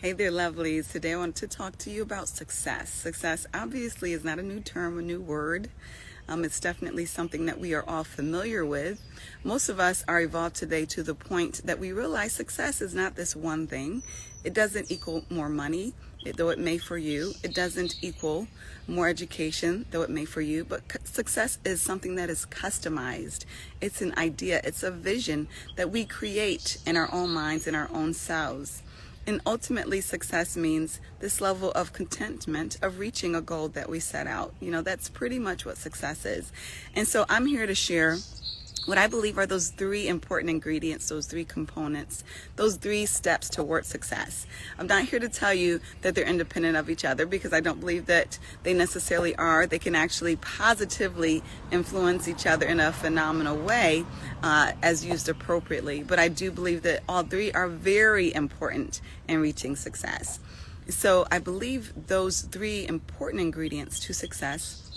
Hey there, lovelies. Today I want to talk to you about success. Success obviously is not a new term, a new word. It's definitely something that we are all familiar with. Most of us are evolved today to the point that we realize success is not this one thing. It doesn't equal more money, though it may for you. It doesn't equal more education, though it may for you. But success is something that is customized. It's an idea. It's a vision that we create in our own minds, in our own selves. And ultimately, success means this level of contentment of reaching a goal that we set out. That's pretty much what success is. And so I'm here to share what I believe are those three important ingredients, those three components, those three steps toward success. I'm not here to tell you that they're independent of each other, because I don't believe that they necessarily are. They can actually positively influence each other in a phenomenal way as used appropriately. But I do believe that all three are very important in reaching success. So I believe those three important ingredients to success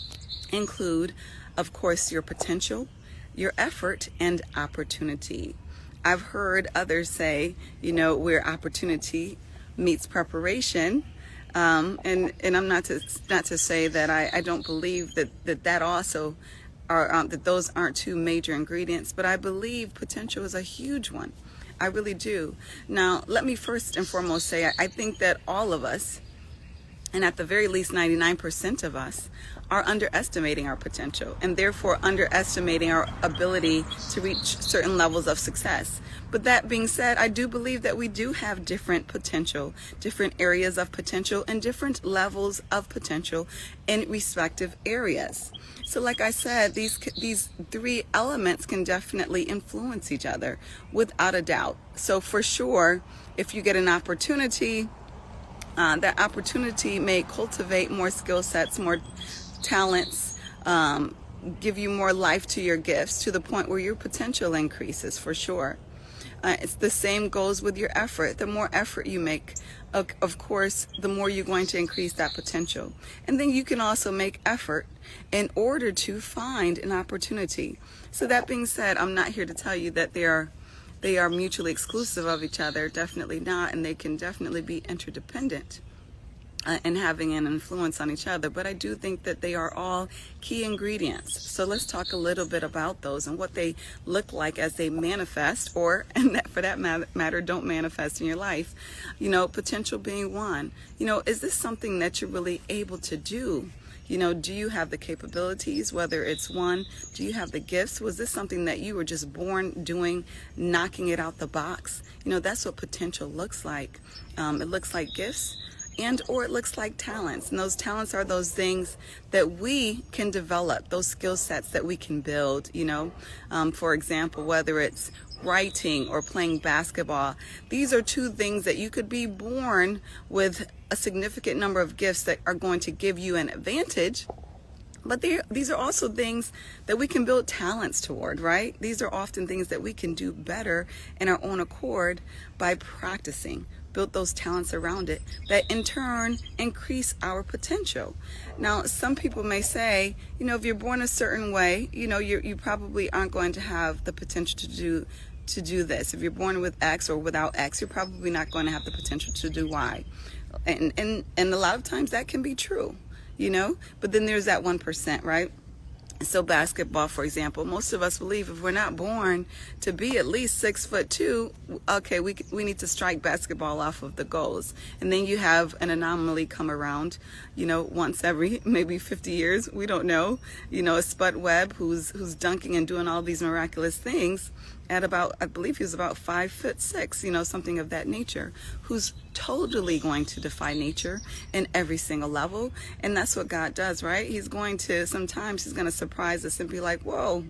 include, of course, your potential, your effort, and opportunity. I've heard others say, where opportunity meets preparation. And I'm not to say that I don't believe that also are that those aren't two major ingredients, but I believe potential is a huge one. I really do. Now, let me first and foremost say I think that all of us, and at the very least 99% of us, are underestimating our potential, and therefore underestimating our ability to reach certain levels of success. But that being said, I do believe that we do have different potential, different areas of potential, and different levels of potential in respective areas. So like I said, these three elements can definitely influence each other without a doubt. So for sure, if you get an opportunity, that opportunity may cultivate more skill sets, more talents, give you more life to your gifts, to the point where your potential increases, for sure. It's the same goes with your effort. The more effort you make, of course, the more you're going to increase that potential. And then you can also make effort in order to find an opportunity. So that being said, I'm not here to tell you that they are mutually exclusive of each other. Definitely not. And they can definitely be interdependent and having an influence on each other. But I do think that they are all key ingredients. So let's talk a little bit about those and what they look like as they manifest, or, and that, for that matter, don't manifest in your life. Potential being one. Is this something that you're really able to do? Do you have the capabilities, whether it's one, do you have the gifts? Was this something that you were just born doing, knocking it out the box? That's what potential looks like. It looks like gifts, or it looks like talents. And those talents are those things that we can develop, those skill sets that we can build, for example, whether it's writing or playing basketball. These are two things that you could be born with a significant number of gifts that are going to give you an advantage. But these are also things that we can build talents toward, right? These are often things that we can do better in our own accord by practicing. Build those talents around it that in turn increase our potential. Now, some people may say, if you're born a certain way, you probably aren't going to have the potential to do this. If you're born with X or without X, you're probably not going to have the potential to do Y. And a lot of times that can be true, but then there's that 1%, right? So basketball, for example, most of us believe if we're not born to be at least 6'2", okay, we need to strike basketball off of the goals. And then you have an anomaly come around, once every maybe 50 years, we don't know, a Spud Webb who's dunking and doing all these miraculous things at about, I believe he was about 5'6", something of that nature, who's totally going to defy nature in every single level. And that's what God does, right? Sometimes he's going to surprise us and be like, whoa,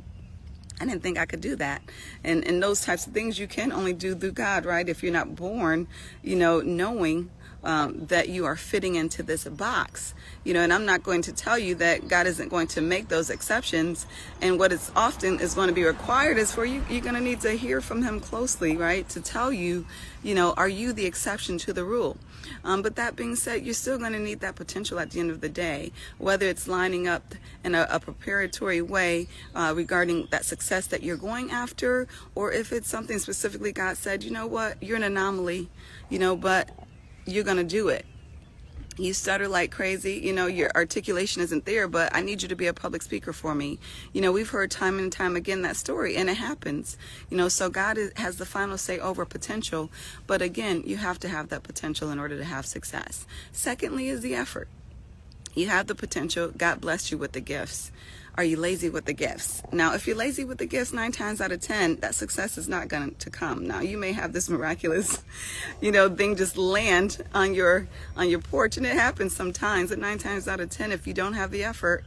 I didn't think I could do that. And those types of things you can only do through God, right? If you're not born, knowing that you are fitting into this box, and I'm not going to tell you that God isn't going to make those exceptions. And what is often is going to be required is for you're going to need to hear from him closely, right? To tell you, are you the exception to the rule? But that being said, you're still going to need that potential at the end of the day, whether it's lining up in a preparatory way regarding that success that you're going after, or if it's something specifically God said, you know what, you're an anomaly, but you're going to do it. You stutter like crazy, your articulation isn't there, but I need you to be a public speaker for me. We've heard time and time again that story, and it happens. So God has the final say over potential, but again, you have to have that potential in order to have success. Secondly is the effort. You have the potential. God blessed you with the gifts. Are you lazy with the gifts? Now, if you're lazy with the gifts, 9 times out of 10, that success is not going to come. Now, you may have this miraculous, thing just land on your porch, and it happens sometimes. But 9 times out of 10, if you don't have the effort,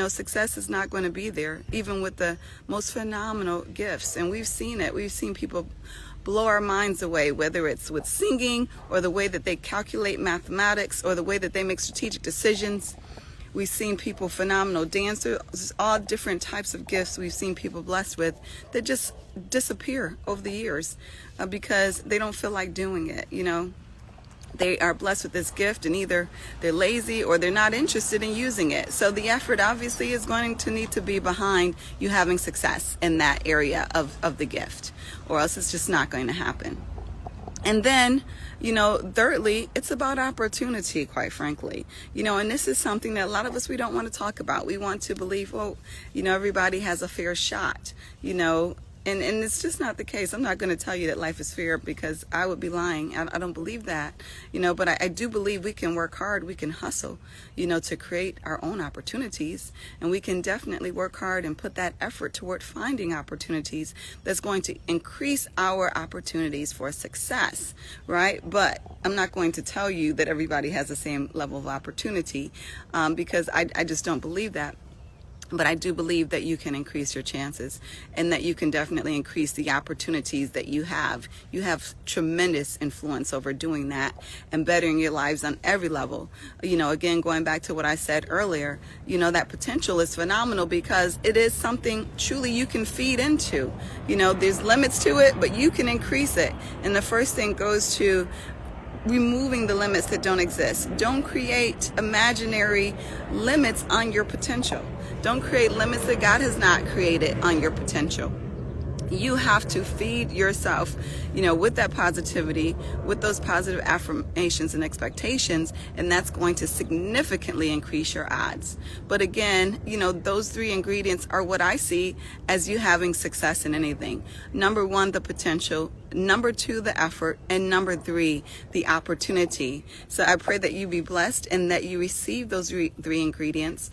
success is not going to be there, even with the most phenomenal gifts. And we've seen it. We've seen people blow our minds away, whether it's with singing or the way that they calculate mathematics or the way that they make strategic decisions. We've seen people, phenomenal dancers, all different types of gifts we've seen people blessed with that just disappear over the years because they don't feel like doing it, They are blessed with this gift, and either they're lazy or they're not interested in using it. So the effort obviously is going to need to be behind you having success in that area of the gift, or else it's just not going to happen. And then, thirdly, it's about opportunity, quite frankly. And this is something that a lot of us, we don't want to talk about. We want to believe, everybody has a fair shot, And it's just not the case. I'm not going to tell you that life is fair because I would be lying. I don't believe that, but I do believe we can work hard. We can hustle, to create our own opportunities. And we can definitely work hard and put that effort toward finding opportunities that's going to increase our opportunities for success, right? But I'm not going to tell you that everybody has the same level of opportunity because I just don't believe that. But I do believe that you can increase your chances and that you can definitely increase the opportunities that you have. You have tremendous influence over doing that and bettering your lives on every level. Again, going back to what I said earlier, that potential is phenomenal because it is something truly you can feed into. There's limits to it, but you can increase it. And the first thing goes to removing the limits that don't exist. Don't create imaginary limits on your potential. Don't create limits that God has not created on your potential. You have to feed yourself, with that positivity, with those positive affirmations and expectations, and that's going to significantly increase your odds. But again, those 3 ingredients are what I see as you having success in anything. Number 1, the potential. Number 2, the effort. And number 3, the opportunity. So I pray that you be blessed and that you receive those 3 ingredients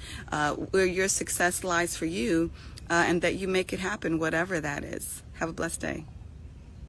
where your success lies for you. And that you make it happen, whatever that is. Have a blessed day.